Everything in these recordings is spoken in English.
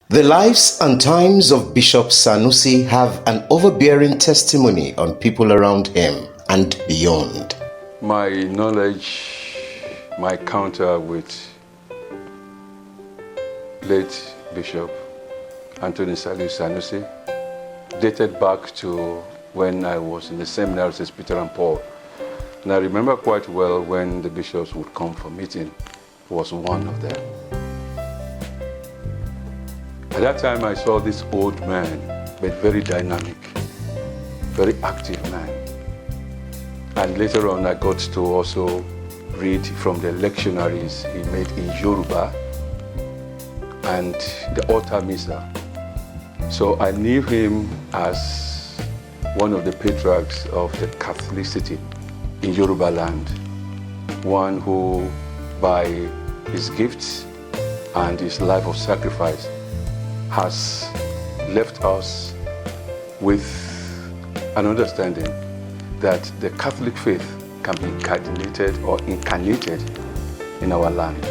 The lives and times of Bishop Sanusi have an overbearing testimony on people around him and beyond. My knowledge, my encounter with late Bishop Anthony Saliu Sanusi dated back to when I was in the seminary with Peter and Paul. And I remember quite well when the bishops would come for meeting, was one of them. At that time, I saw this old man, but very dynamic, very active man. And later on, I got to also read from the lectionaries he made in Yoruba and the altar missa. So I knew him as one of the patriarchs of the Catholicity in Yoruba land, one who, by his gifts and his life of sacrifice, has left us with an understanding that the Catholic faith can be incarnated or incarnated in our land.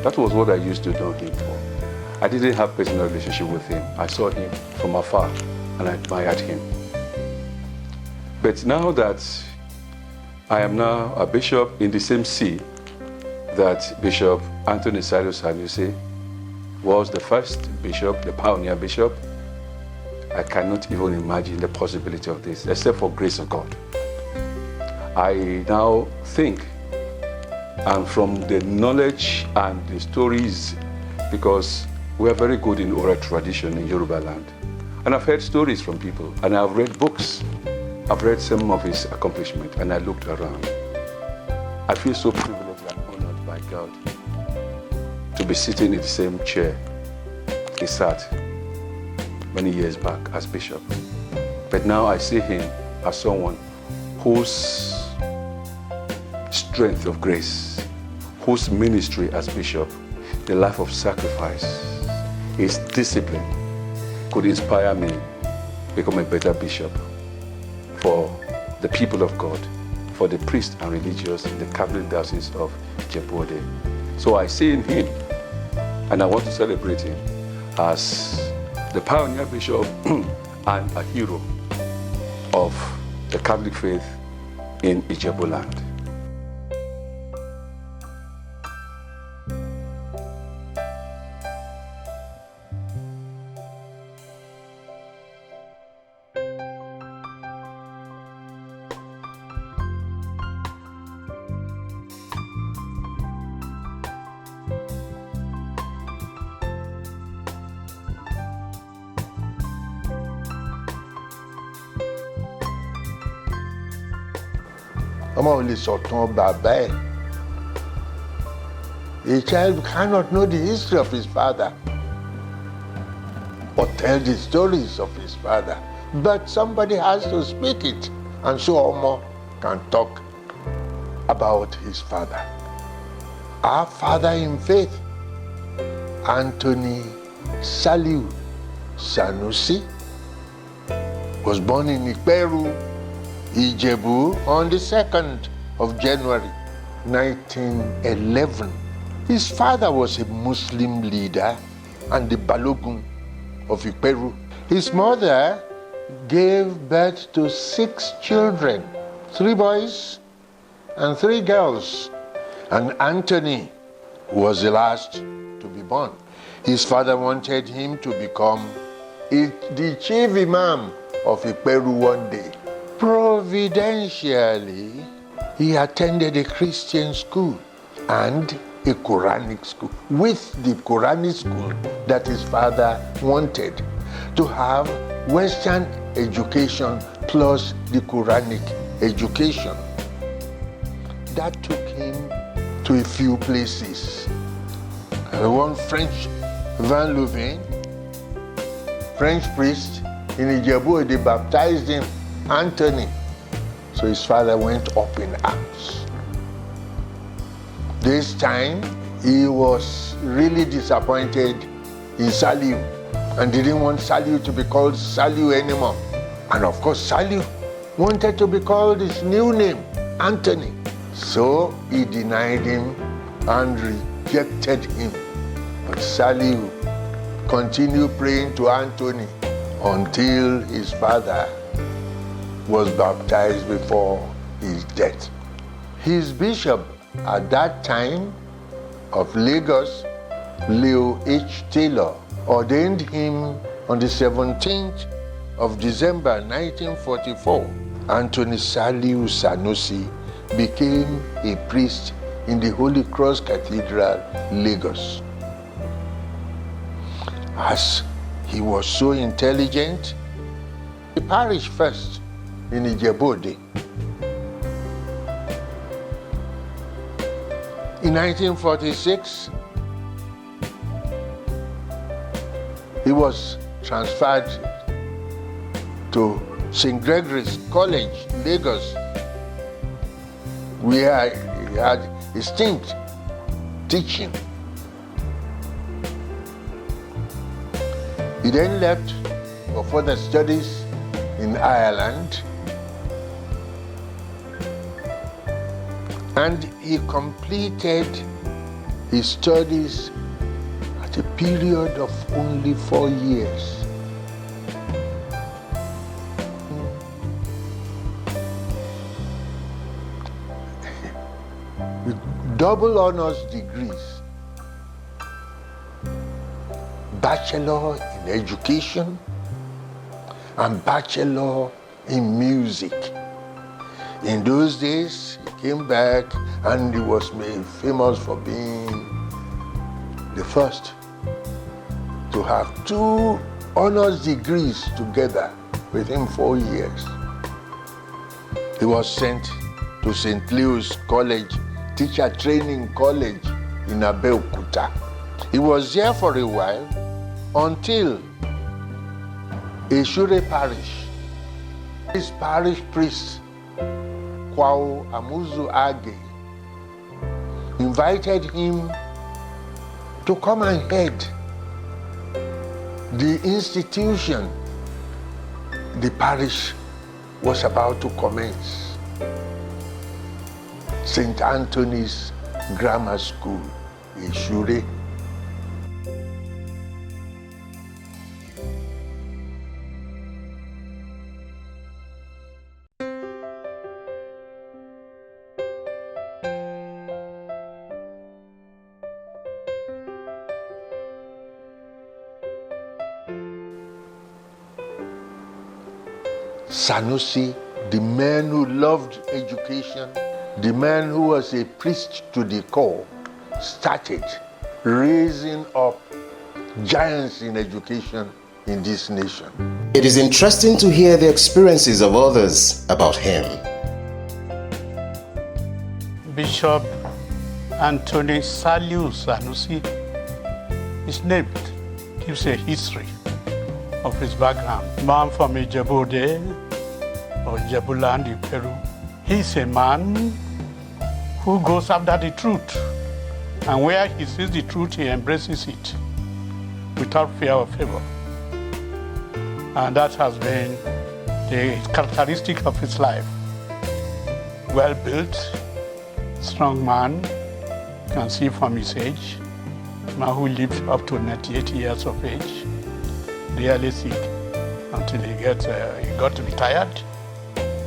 That was what I used to know him for. I didn't have personal relationship with him. I saw him from afar and I admired him. But now that I am now a bishop in the same see that Bishop Anthony Saliu Sanusi was the first bishop, the pioneer bishop, I cannot even imagine the possibility of this, except for grace of God. I now think, and from the knowledge and the stories, because we are very good in oral tradition in Yoruba land, and I've heard stories from people, and I've read books. I've read some of his accomplishments, and I looked around. I feel so privileged and honored by God to be sitting in the same chair he sat many years back as bishop. But now I see him as someone whose strength of grace, whose ministry as bishop, the life of sacrifice, his discipline could inspire me to become a better bishop for the people of God, for the priests and religious in the Catholic Diocese of Ijebu-Ode. So I see in him, and I want to celebrate him as the pioneer bishop and a hero of the Catholic faith in Ijebu land. A child cannot know the history of his father or tell the stories of his father, but somebody has to speak it, and so Omo can talk about his father. Our father in faith, Anthony Saliu Sanusi, was born in Iperu, Ijebu, on the 2nd of January, 1911. His father was a Muslim leader and the Balogun of Iperu. His mother gave birth to 6 children, 3 boys and 3 girls, and Anthony was the last to be born. His father wanted him to become the chief imam of Iperu one day. Providentially, he attended a Christian school and a Quranic school. With the Quranic school that his father wanted to have Western education plus the Quranic education. That took him to a few places. One French Van Louvain, French priest in Ijebu, they baptized him Anthony. So his father went up in arms. This time, he was really disappointed in Saliu and didn't want Saliu to be called Saliu anymore. And of course, Saliu wanted to be called his new name, Anthony. So he denied him and rejected him. But Saliu continue praying to Anthony until his father was baptized before his death. His bishop at that time of Lagos, Leo H. Taylor, ordained him on the 17th of December 1944. Anthony Saliu Sanusi became a priest in the Holy Cross Cathedral, Lagos. As he was so intelligent, the parish first in Ijebu-Ode. In 1946, he was transferred to St. Gregory's College, Lagos, where he had a stint teaching. He then left for further studies in Ireland, and he completed his studies at a period of only 4 years. With double honors degrees, Bachelor in Education and Bachelor in Music. In those days, he came back and he was made famous for being the first to have 2 honors degrees together within 4 years. He was sent to St. Leo's College, Teacher Training College in Abeokuta. He was there for a while until Eshure Parish, his parish priest, Kwao Amuzu Age, invited him to come and head the institution the parish was about to commence, St. Anthony's Grammar School, Eshure. Sanusi, the man who loved education, the man who was a priest to the core, started raising up giants in education in this nation. It is interesting to hear the experiences of others about him. Bishop Anthony Saliu Sanusi is named, gives a history of his background. Man from Ijebu-Ode or Ijebu-land in Peru. He's a man who goes after the truth, and where he sees the truth, he embraces it without fear or favor. And that has been the characteristic of his life. Well built, strong man, you can see from his age, man who lived up to 98 years of age, really sick until he got retired.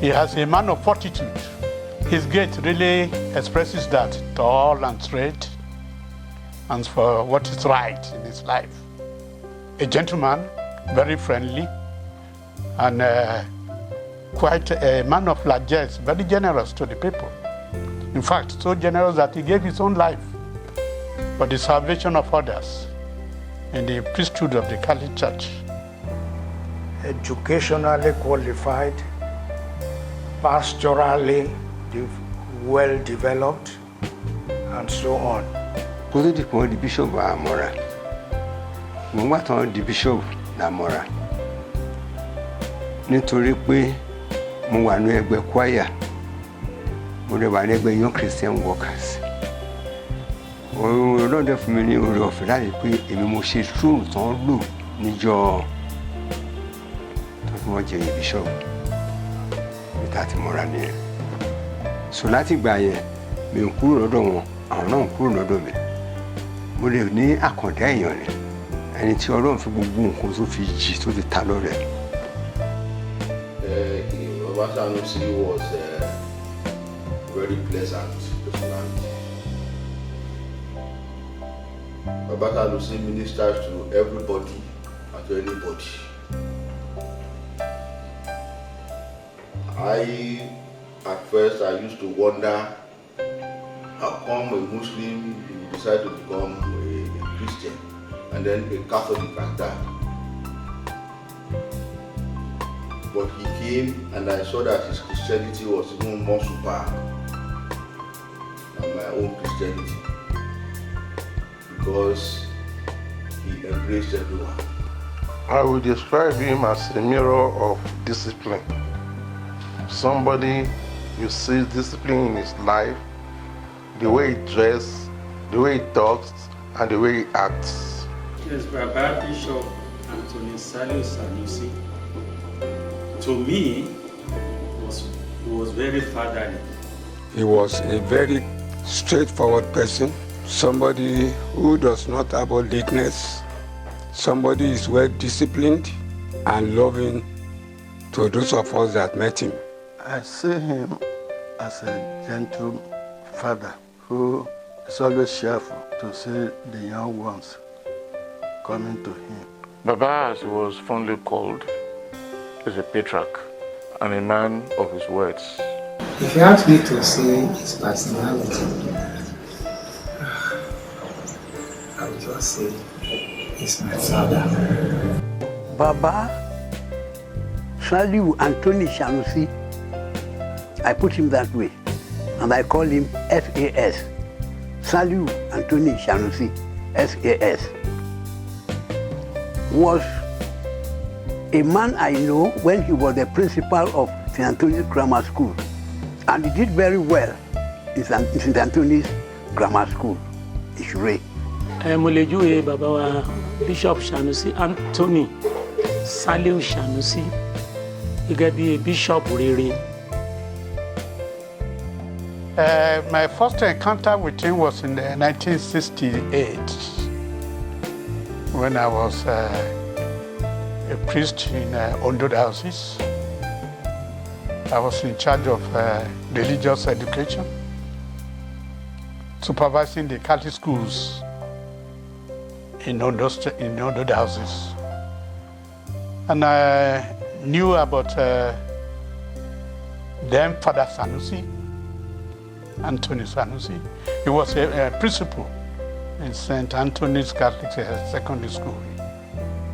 He has a man of fortitude. His gait really expresses that, tall and straight, and for what is right in his life. A gentleman, very friendly, and quite a man of largesse, very generous to the people. In fact, so generous that he gave his own life for the salvation of others in the priesthood of the Catholic Church. Educationally qualified, pastorally well developed, and so on. Kó tó di pé wọ́n di bishop àmọ́ra, mo ń gbà tán di bishop l'Àmọ́ra nítorí pé mo wà ní ẹgbẹ́ choir, mo dẹ̀ wà ní ẹgbẹ́ Young Christian Workers. Ọlọ́run dẹ̀ fún mi ní oore ọ̀fẹ́ láti pé èmi mo ṣe tróònù tán lò níjọ́ tó fi wọ́n jẹ bishop níta tí mo rà nìyẹn. So láti gbà yẹn mi ò kúrò lọ́dọ̀ wọn, àwọn náà ń kúrò lọ́dọ̀ mi. Mo lè ní àkàndá èèyàn ni ẹni tí Ọlọ́run fi gbogbo nǹkan tó fi jì tó fi ta lọ́rẹ. Baba Sanusi was very pleasant personality. Baba Sanusi ministers to everybody and to anybody. At first I used to wonder how come a Muslim will decide to become a Christian and then a Catholic like that. But he came and I saw that his Christianity was even more superb than my own Christianity because he embraced everyone. I would describe him as a mirror of discipline. Somebody you see discipline in his life, the way he dresses, the way he talks, and the way he acts. Yes, Baba Bishop Anthony Saliu Sanusi, to me, he was very fatherly. He was a very straightforward person, somebody who does not have lateness, somebody is well disciplined and loving to those of us that met him. I see him as a gentle father who is always cheerful to see the young ones coming to him. Baba, as he was fondly called, is a patriarch and a man of his words. If you ask me to say his personality, I would just say he's my father. Baba Saliu Anthony Sanusi, I put him that way, and I call him SAS. Saliu Anthony Sanusi, SAS, was a man I know when he was the principal of St. Anthony's Grammar School, and he did very well in St. Anthony's Grammar School, Ishure. Molejuwe Baba wa Bishop Sanusi Anthony Saliu Sanusi, gẹ́gẹ́ bí Bishop rere. My first encounter with him was in 1968 when I was a priest in Ondo Diocese. I was in charge of religious education, supervising the Catholic schools in Ondo Diocese. And I knew about then Father Sanusi, Anthony Sanusi. He was a principal in St. Anthony's Catholic Secondary School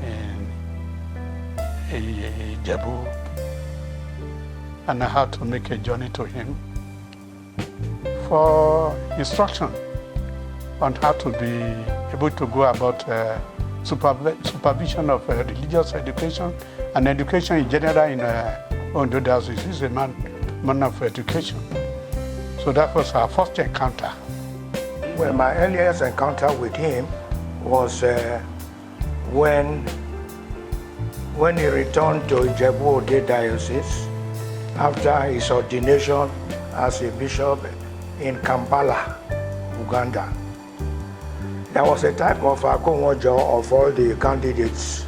in Ijebu. And I had to make a journey to him for instruction on how to be able to go about supervision of religious education and education in general in Ondo Diocese. He's a man of education. So that was our first encounter. Well, my earliest encounter with him was when he returned to Ijebu-Ode Diocese after his ordination as a bishop in Kampala, Uganda. There was a type of akonwojo of all the candidates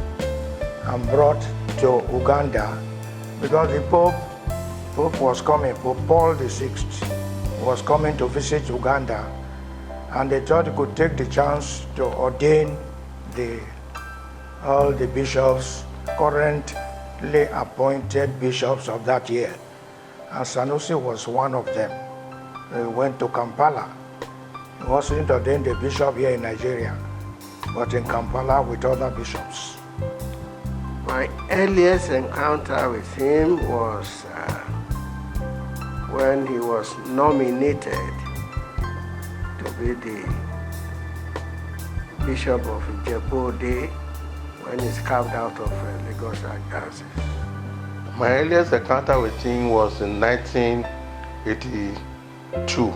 and brought to Uganda because the Pope was coming, Pope Paul VI was coming to visit Uganda, and they thought he could take the chance to ordain all the bishops, currently appointed bishops of that year. And Sanusi was one of them. He went to Kampala. He wasn't ordained a bishop here in Nigeria, but in Kampala with other bishops. My earliest encounter with him was when he was nominated to be the Bishop of Ijebu-Ode when he's carved out of Lagos Diocese. My earliest encounter with him was in 1982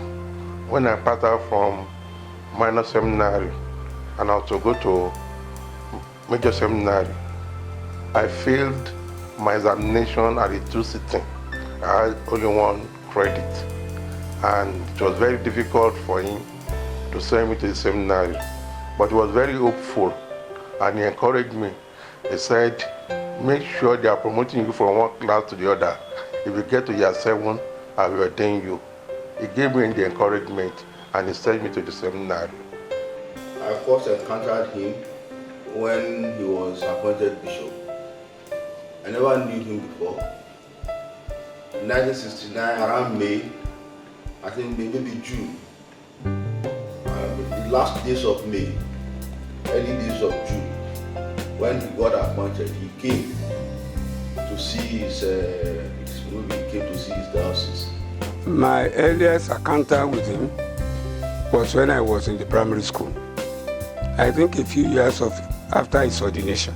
when I passed out from minor seminary and I was to go to major seminary. I failed my examination at the 2 sitting. I had only 1 credit, and it was very difficult for him to send me to the seminary, but he was very hopeful and he encouraged me. He said, make sure they are promoting you from one class to the other. If you get to year 7, I will ordain you. He gave me the encouragement and he sent me to the seminary. I first encountered him when he was appointed bishop. I never knew him before. In 1969, around May, I think maybe June, the last days of May, early days of June, when he got appointed, he came to see his diocese. My earliest encounter with him was when I was in the primary school. I think a few years after his ordination,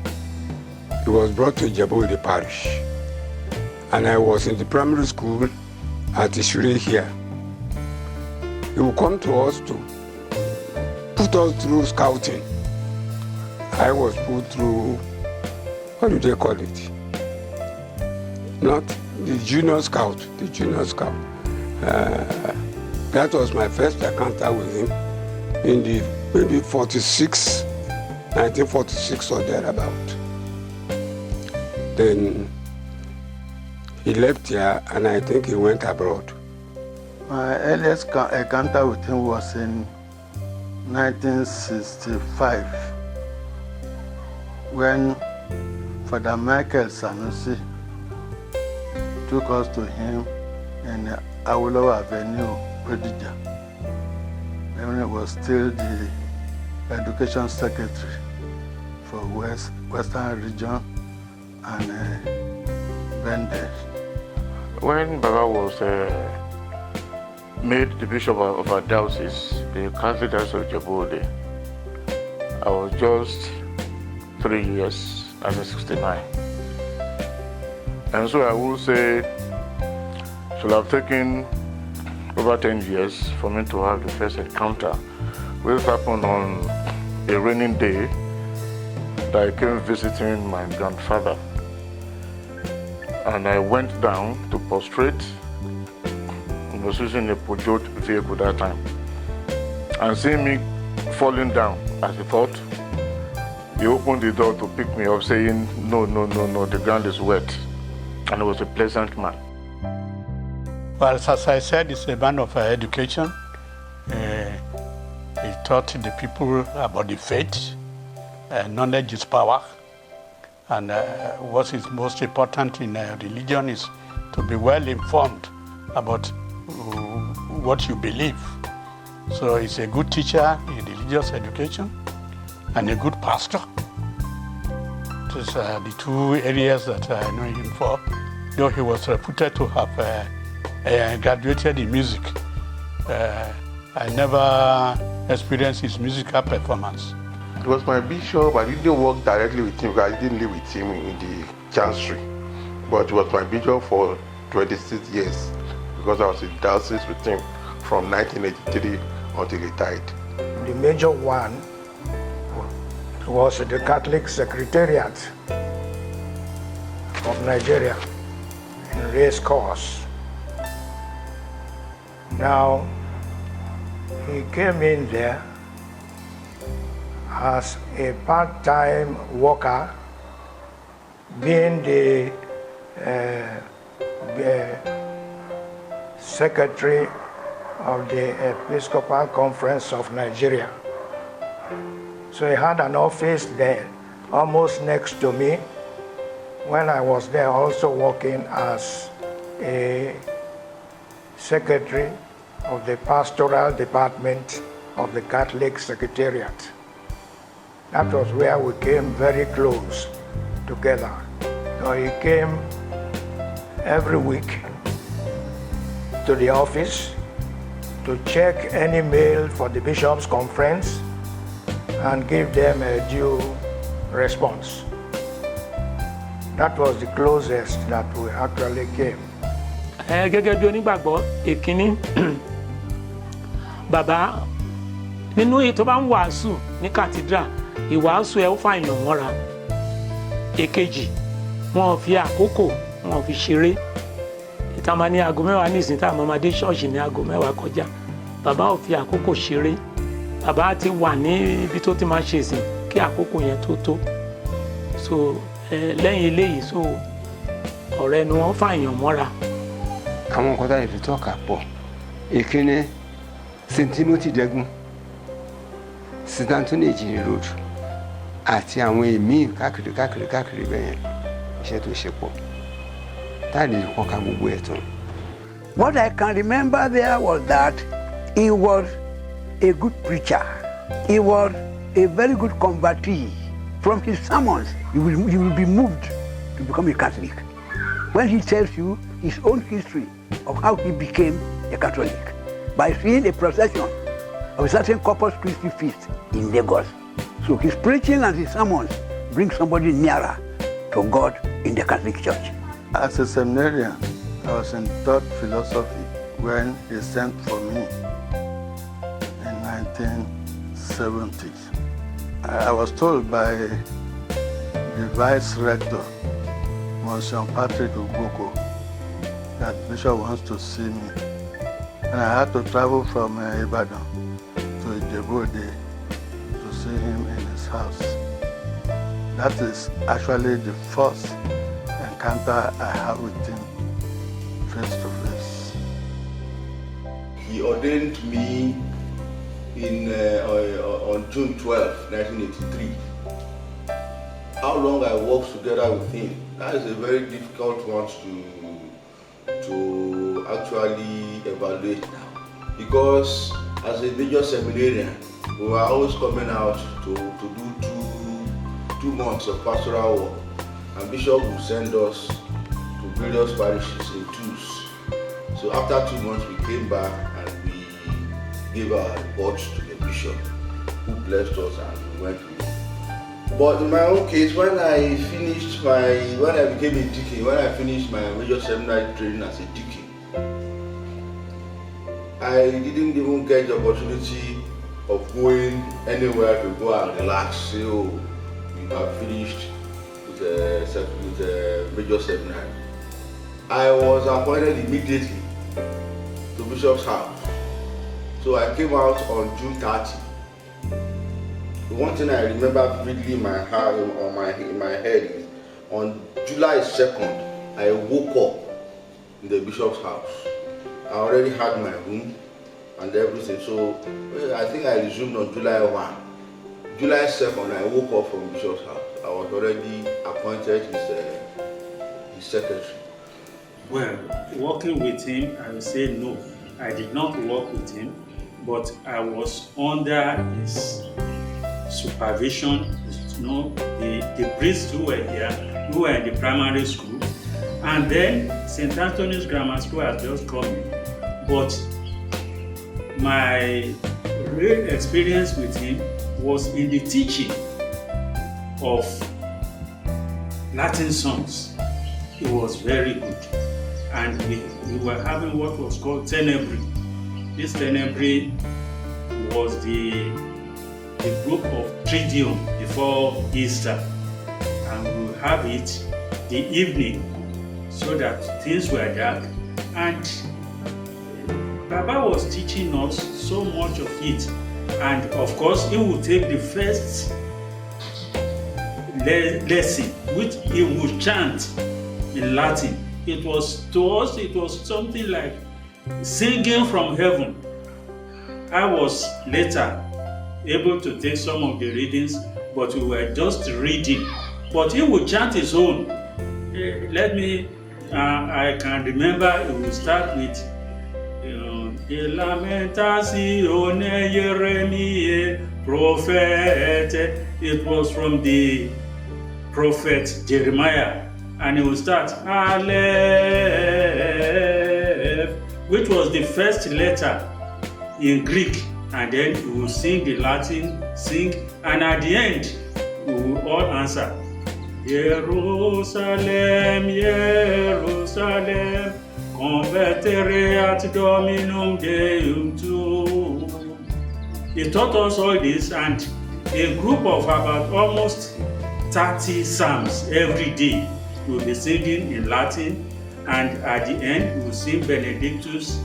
he was brought to Ijebu-Ode parish. And I was in the primary school at Ishuri here. He would come to us to put us through scouting. I was put through, what do they call it? Not the junior scout, the junior scout. That was my first encounter with him in the maybe 1946 or thereabout. Then he left here and I think he went abroad. My earliest encounter with him was in 1965 when Father Michael Sanusi took us to him in Awolowo Avenue, Bodija, when he was still the Education Secretary for Western Region and Bende. When Baba was made the bishop of our diocese, the Catholic Diocese of Ijebu-Ode, I was just 3 years, as in 69. And so I will say, it should have taken over 10 years for me to have the first encounter, which happened on a raining day that I came visiting my grandfather. And I went down to prostrate. I was using a Peugeot vehicle that time. And seeing me falling down, as he thought, he opened the door to pick me up, saying, no, the ground is wet. And he was a pleasant man. Well, as I said, he's a man of education. He taught the people about the faith. Knowledge is power. And what is most important in religion is to be well informed about what you believe. So he's a good teacher in religious education and a good pastor. These are the two areas that I know him for. Though he was reputed to have graduated in music, I never experienced his musical performance. He was my bishop. I didn't work directly with him because I didn't live with him in the chancery. But he was my bishop for 26 years because I was in diocese with him from 1983 until he died. The major one was the Catholic Secretariat of Nigeria in race course. Now, he came in there as a part-time worker, being the secretary of the Episcopal Conference of Nigeria. So he had an office there, almost next to me, when I was there also working as a secretary of the pastoral department of the Catholic Secretariat. That was where we came very close together. So he came every week to the office to check any mail for the Bishops' Conference and give them a due response. That was the closest that we actually came. Gẹ́gẹ́ bí onígbàgbọ́ èkíní, bàbá nínú ètò bá ń wàásù ní cathedral, ìwàásù ẹ̀ ó fàyàn mọ́ra. Èkejì, wọn fi àkókò wọn fi ṣeré. Ìta máa ní aago mẹ́wàá nísìnyí tá àmọ́ máa dé ṣọ́ọ̀ṣì ní aago mẹ́wàá kọjá. Bàbá ò fi àkókò ṣeré. Bàbá ti wà ní ibi tó ti máa ṣe ìsìn kí àkókò yẹn tó tó. So lẹ́yìn eléyìí so ọ̀rẹ́ ni wọ́n fàyàn mọ́ra. àwọn nǹkan táyà fi tọ́ka pọ̀ ìkíní St. Timothy dẹ́gun St. Anthony Ejiri road àti àwọn èmi káàkiri bẹ́yẹn iṣẹ́ tó ṣe pọ̀ táàdì kan ká gbogbo ẹ̀ tán. What I can remember there was that he was a good preacher. He was a very good convertee. From his sermons, you will be moved to become a Catholic. When he tells you his own history of how he became a Catholic by seeing a procession of a certain Corpus Christi feast in Lagos. So his preaching and his sermons bring somebody nearer to God in the Catholic Church. As a seminarian, I was in third philosophy when he sent for me in 1970. I was told by the vice rector, Monsignor Patrick Ugboko, that Bishop wants to see me. And I had to travel from Ibadan to Ijebu-Ode to see him in his house. That is actually the first encounter I have with him face to face. He ordained me on June 12, 1983. How long I worked together with him, that is a very difficult one to actually evaluate now. Because as a major seminarian, we were always coming out to do two months of pastoral work, and Bishop would send us to various parishes in twos. So after 2 months we came back and we gave our reports to the bishop, who blessed us and we went with him. But in my own case, when I became a deacon, when I finished my major seminary training as a deacon, I didn't even get the opportunity of going anywhere to go and relax. So we have finished with a major seminary. I was appointed immediately to Bishop's house. So I came out on June 30. The one thing I remember vividly in my heart, in my head is on July 2nd, I woke up in the Bishop's house. I already had my room and everything, so I think I resumed on July 1. July 2nd, I woke up from Bishop's house. I was already appointed his secretary. Well, working with him, I will say no. I did not work with him, but I was under his supervision. You know, the priests who were here, who were in the primary school, and then St. Anthony's Grammar School has just come in. But my real experience with him was in the teaching of Latin songs. It was very good. And we were having what was called Tenebrae. This Tenebrae was the group of Triduum before Easter. And we would have it the evening so that things were dark. And Baba was teaching us so much of it. And of course, he would take the first lesson, which he would chant in Latin. It was, to us, it was something like singing from heaven. I was later able to take some of the readings, but we were just reading. But he would chant his own. I can remember he would start with Lamentazione Jeremie Prophet. It was from the prophet Jeremiah. And he would start Aleph, which was the first letter in Greek, and then we would sing the Latin, and at the end we would all answer Jerusalem, Jerusalem, convertereat Dominum Deum tuum. He taught us all this, and a group of about almost 30 psalms every day. We will be singing in Latin, and at the end we will sing Benedictus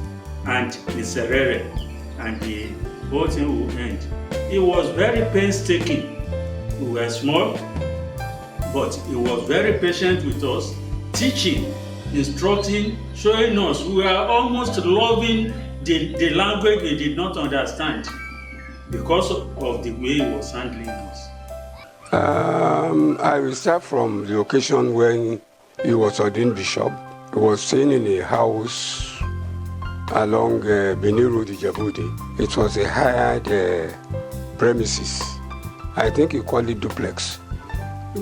and Miserere, and the whole thing will end. It was very painstaking We were small, but he was very patient with us, teaching, instructing, showing us. We were almost loving the language we did not understand because of the way he was handling us. I will start from the occasion when he was ordained bishop. He was staying in a house along Benin Road, Ijebu-Ode. It was a hired premises. I think you call it duplex,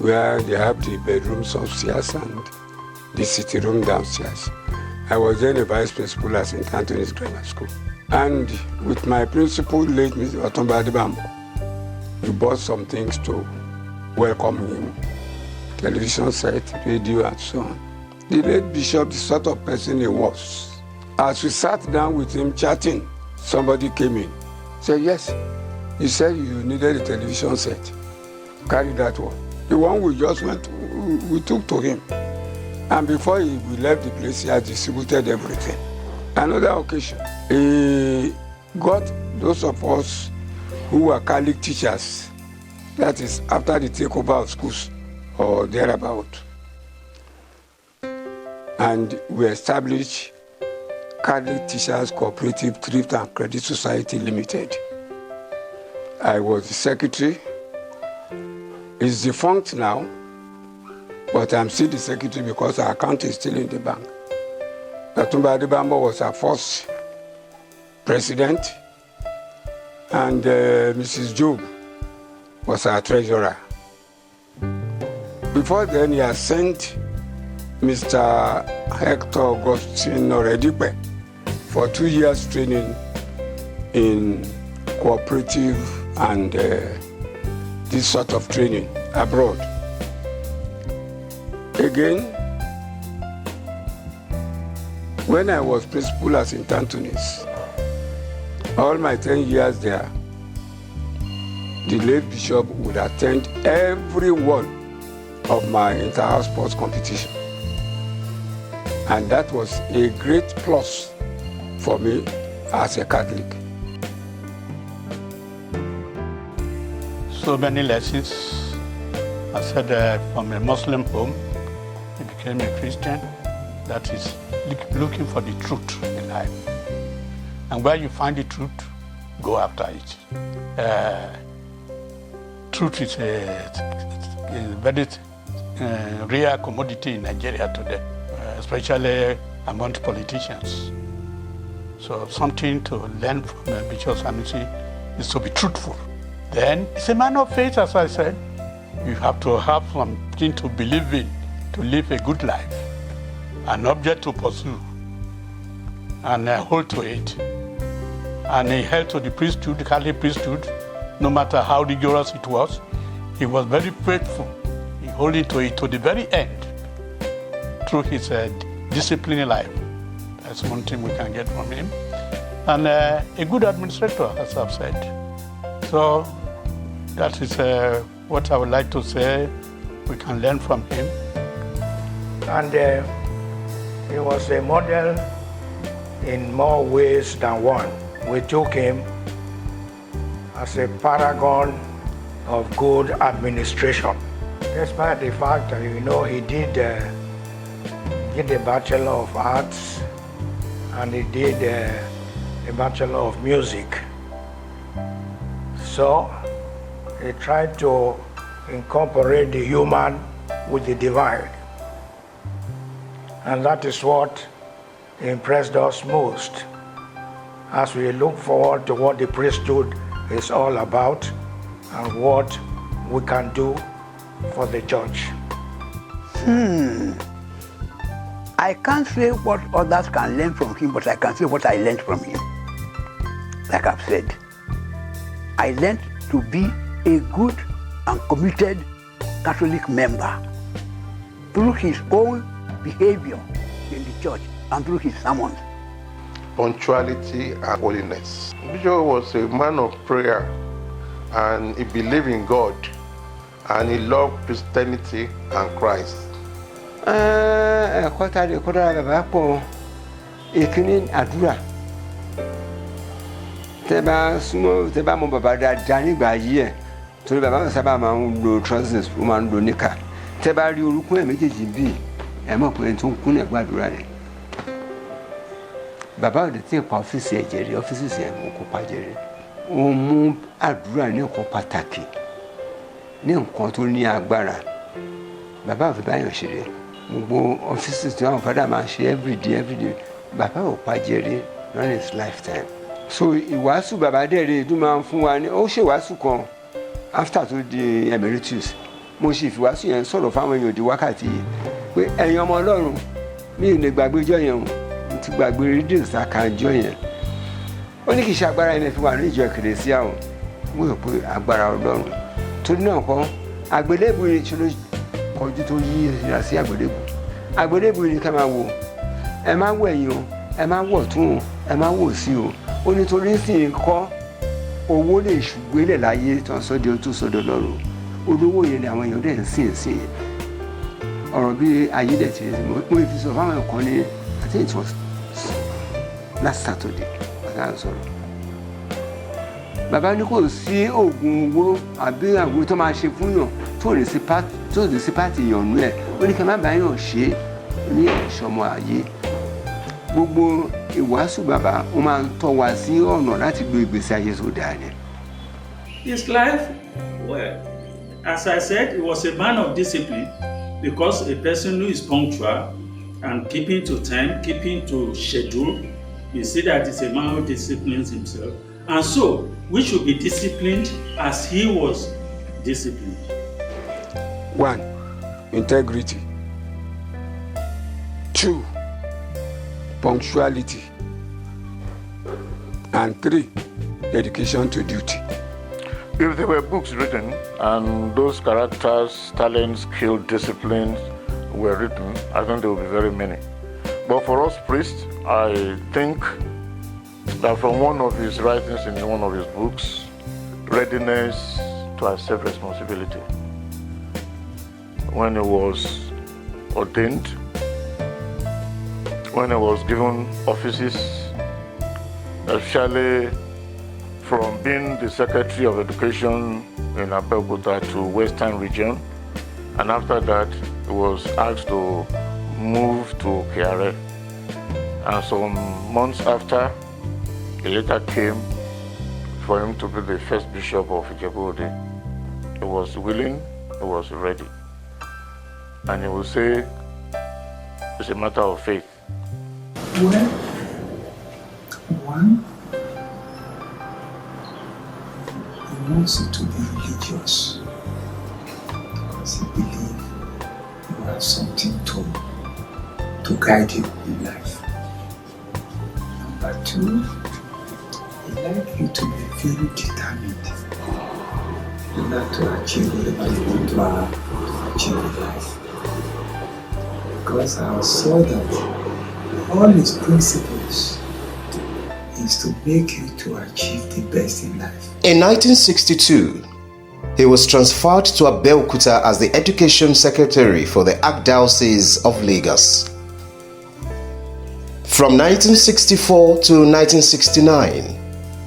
where they have the bedrooms upstairs and the sitting room downstairs. I was then a vice principal at St. Anthony's Grammar School. And with my principal, late Mr. Otumba Adebambo, we bought some things to welcome him. Television set, radio, and so on. The late bishop, the sort of person he was. As we sat down with him chatting, somebody came in. Said, yes, he said you needed a television set. Carry that one. The one we just we took to him. And before we left the place, he had distributed everything. Another occasion, he got those of us who were Catholic teachers, that is after the takeover of schools or thereabout. And we established Catholic Teachers Cooperative Thrift and Credit Society Limited. I was the secretary. It's defunct now, but I'm still the secretary because our account is still in the bank. Otumba Adebambo was our first president, and Mrs. Job was our treasurer. Before then, he had sent Mr. Hector Augustine Oredipe for 2 years training in cooperative and this sort of training abroad. Again, when I was principal at St. Anthony's, all my 10 years there, the late bishop would attend every one of my inter-house sports competition. And that was a great plus for me as a Catholic. So many lessons. I said from a Muslim home, he became a Christian. That is looking for the truth in life. And where you find the truth, go after it. Truth is a very rare commodity in Nigeria today, especially among politicians. So something to learn from Bishop Sanusi is to be truthful. Then it's a man of faith, as I said. You have to have something to believe in, to live a good life, an object to pursue, and hold to it. And he held to the priesthood, the Catholic priesthood, no matter how rigorous it was. He was very faithful. He held to it to the very end through his disciplined life. That's one thing we can get from him. And a good administrator, as I've said. So that is what I would like to say we can learn from him. And he was a model in more ways than one. We took him as a paragon of good administration. Despite the fact that, he did a Bachelor of Arts and he did a Bachelor of Music. So he tried to incorporate the human with the divine. And that is what impressed us most as we look forward to what the priesthood is all about and what we can do for the church. I can't say what others can learn from him, but I can say what I learned from him. Like I've said, I learned to be a good and committed Catholic member through his own behavior in the church and through his sermons. Punctuality and holiness. Bishop was a man of prayer and he believed in God and he loved Christianity and Christ. Ẹ̀kọ́ tá lè kọ́ dára bàbá pọ̀ ìkíní àdúrà. Tẹ́ bá súnmọ́ tẹ́ bá mọ bàbá dáadáa nígbà yìí ẹ̀ torí bàbá mi sábà máa ń lo trousers ó máa ń lo níkà tẹ́ bá rí orúkún ẹ̀ méjèèjì bíi ẹ̀ mọ̀ pé ẹni tó ń kúnlẹ̀ gbàdúrà rẹ̀ bàbá òde tí ì pa ọ́fíìsì ẹ̀ jẹ́rìí ọ́fíìsì ẹ̀ mú kó pa jẹ́rìí ó mú àdúrà ní nǹkan pàtàkì ní nǹkan tó ní agbára bàbá òfin báyọ̀ ṣeré gbogbo ọ́fíìsì tí wọ́n fàdà máa ṣe everyday bàbá ò pa jẹ́rìí during his lifetime. So ìwàásù bàbá dẹ̀rẹ̀ tó máa ń fún wa ní ó ṣèwàásù kan after tó di emeritus mo ṣe ìfìwàásù yẹn sọ̀rọ̀ fáwọn èèyàn di wákàtí yìí pé ẹ̀yin ọmọ ọlọ́run mi ò lè gbàgbé ijọ́ yẹn mo ti gbàgbé rédíò sàkànjọ́ yẹn ó ní kì í ṣe agbára ẹni fi wà ní ìjọ kérésì àwọn mo rò pé agbára ọlọ́run torí náà kọ́ àgbélébù ni tí ló kọjú tó yí ìrìnà sí àgbélébù ni ká máa wò ẹ má wò ẹ̀yìn o ẹ má wò tún o ẹ má wò sí o ó nítorí sì ń kọ́ owó lè ṣùgbélẹ̀ láyé tàn sọ́dọ̀ tó sọ́dọ̀ lọ́rùn olówó yẹn ni àwọn èèyàn dẹ̀ ń sìn ọ̀rọ̀ bí ayé dẹ̀ ti mo fi sọ fáwọn ẹ̀kọ́ ní I think it was last Saturday bàtà ń sọ̀rọ̀ bàbá ní kò sí oògùn owó àbí àgbo tó máa ṣe fún yàn tó lè sí pàtì yàn nú ẹ̀ ó ní kí n má bàa yàn ṣe ní ìṣọmọ ayé gbogbo ìwàásù bàbá ó máa ń tọ́ wa sí ọ̀nà láti gbé ìgbésí ayé tó dáa ni. His life, well, as I said, he was a man of discipline because a person who is punctual and keeping to time, keeping to schedule, you see that he's a man who disciplines himself. And so, we should be disciplined as he was disciplined. 1. Integrity. 2. Punctuality. And 3. Dedication to duty. If there were books written and those characters, talents, skills, disciplines were written, I think there would be very many. But for us priests, I think that from one of his writings in one of his books, readiness to accept responsibility. When he was ordained, when he was given offices, especially from being the Secretary of Education in Ijebu-Ode to Western Region, and after that he was asked to move to Kiare. And some months after, a letter came for him to be the first bishop of Ijebu-Ode. He was willing, he was ready. And he will say, it's a matter of faith. Well, one, he wants you to be religious because he believes you have something to guide you in life. Number two, he likes you to be very determined in order to achieve whatever you want to achieve in life. Because I saw that all his principles is to make you to achieve the best in life. In 1962, he was transferred to Abeokuta as the Education Secretary for the Archdiocese of Lagos. From 1964 to 1969,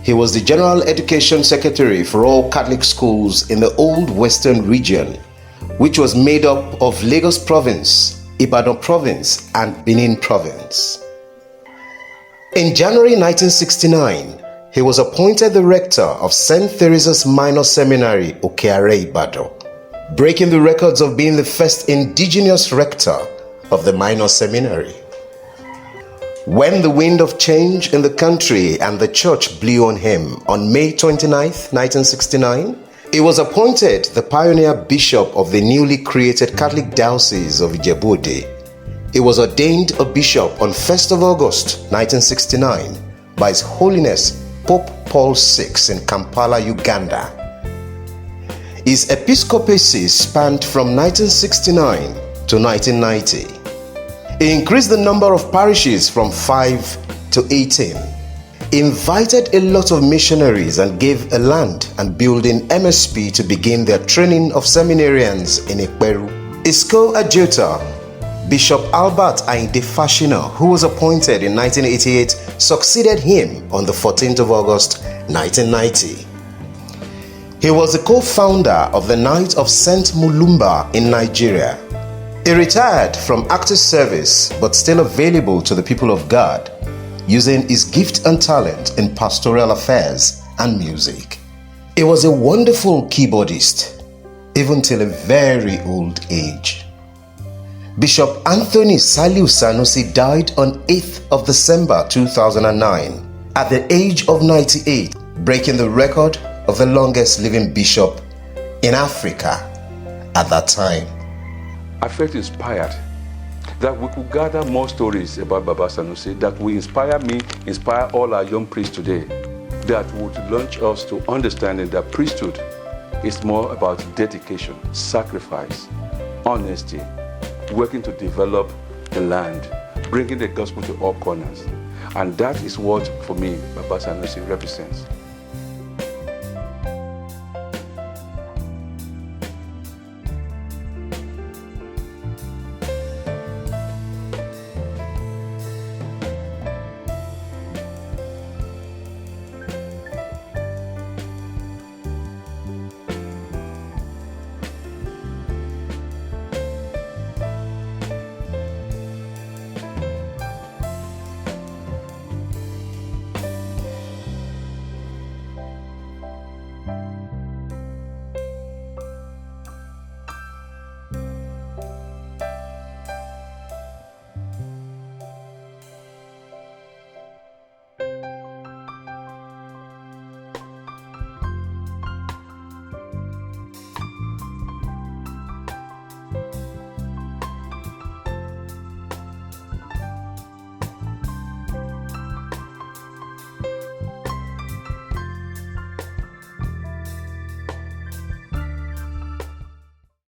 he was the General Education Secretary for all Catholic schools in the Old Western Region, which was made up of Lagos Province, Ibadan Province, and Benin Province. In January 1969, he was appointed the rector of St. Theresa's Minor Seminary, Okeare, Ibadan, breaking the records of being the first indigenous rector of the minor seminary. When the wind of change in the country and the church blew on him on May 29, 1969, he was appointed the pioneer bishop of the newly created Catholic Diocese of Ijebu-Ode. He was ordained a bishop on 1st of August 1969 by His Holiness Pope Paul VI in Kampala, Uganda. His episcopacy spanned from 1969 to 1990. He increased the number of parishes from 5 to 18. He invited a lot of missionaries and gave a land and building MSP to begin their training of seminarians in Ekperu. His co-adjutor, Bishop Albert Ainde Fashina, who was appointed in 1988, succeeded him on the 14th of August 1990. He was the co-founder of the Knights of St. Mulumba in Nigeria. He retired from active service but still available to the people of God, using his gift and talent in pastoral affairs and music. He was a wonderful keyboardist, even till a very old age. Bishop Anthony Saliu Sanusi died on 8th of December 2009 at the age of 98, breaking the record of the longest living bishop in Africa at that time. I felt inspired that we could gather more stories about Baba Sanusi that will inspire me, inspire all our young priests today, that would launch us to understanding that priesthood is more about dedication, sacrifice, honesty, working to develop the land, bringing the gospel to all corners. And that is what, for me, Baba Sanusi represents.